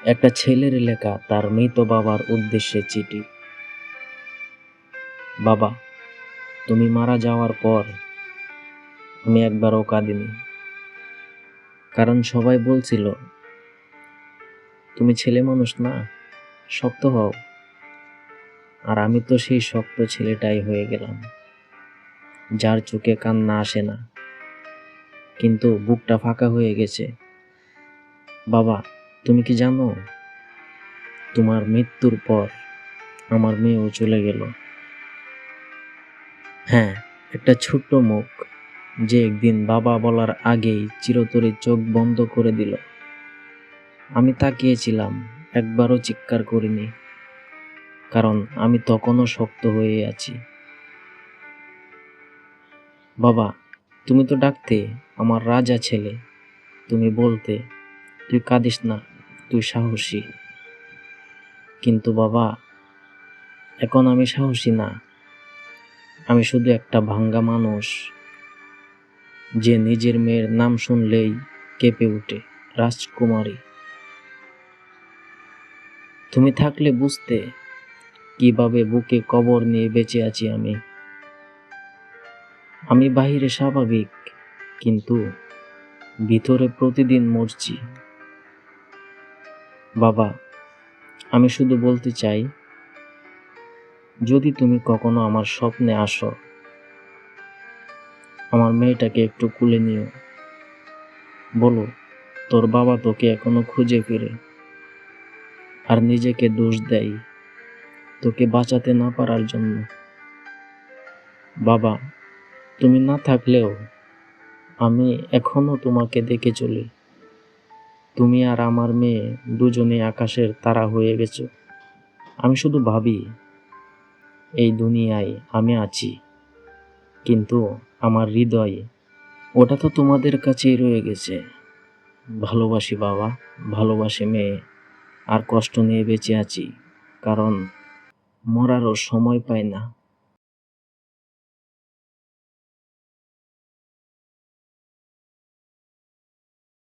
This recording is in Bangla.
একটা ছেলের লেখা তার মৃত বাবার উদ্দেশ্যে চিঠি। বাবা, তুমি মারা যাওয়ার পর আমি একবারও কাঁদিনি, কারণ সবাই বলছিল তুমি ছেলে মানুষ না, শক্ত হও। আর আমি তো সেই শক্ত ছেলেটাই হয়ে গেলাম, যার চোখে কান্না আসে না, কিন্তু বুকটা ফাঁকা হয়ে গেছে। বাবা, তুমি কি জানো, তোমার মৃত্যুর পর আমার মেয়েও চলে গেল। হ্যাঁ, একটা ছোট্ট মুখ, যে একদিন বাবা বলার আগেই চিরতরে চোখ বন্ধ করে দিল। আমি তাকিয়েছিলাম, একবারও চিৎকার করিনি, কারণ আমি তখনও শক্ত হয়ে আছি। বাবা, তুমি তো ডাকতে আমার রাজা ছেলে, তুমি বলতে তুই কাঁদিস না, তুই সাহসী। কিন্তু বাবা, এখন আমি সাহসী না, আমি শুধু একটা ভাঙ্গা মানুষ, যে নিজের মেয়ের নাম শুনলেই কেঁপে ওঠে। রাজকুমারী, তুমি থাকলে বুঝতে কিভাবে বুকে কবর নিয়ে বেঁচে আছি আমি। আমি বাহিরে স্বাভাবিক, কিন্তু ভিতরে প্রতিদিন মরছি। বাবা, আমি শুধু বলতে চাই, যদি তুমি কখনো আমার স্বপ্নে আসো, আমার মেয়েটাকে একটু কুলে নিও। বলো তোর বাবা তোকে এখনো খুঁজে ফিরে, আর নিজেকে দোষ দেয় তোকে বাঁচাতে না পারার জন্য। বাবা, তুমি না থাকলেও আমি এখনো তোমাকে দেখে চলি। তুমি আর আমার মেয়ে দুজনে আকাশের তারা হয়ে গেছো। আমি শুধু ভাবি, এই দুনিয়ায় আমি আছি, কিন্তু আমার হৃদয়ে ওটা তো তোমাদের কাছেই রয়ে গেছে। ভালোবাসি বাবা, ভালোবাসি মেয়ে, আর কষ্ট নিয়ে বেঁচে আছি, কারণ মরারও সময় পাই না।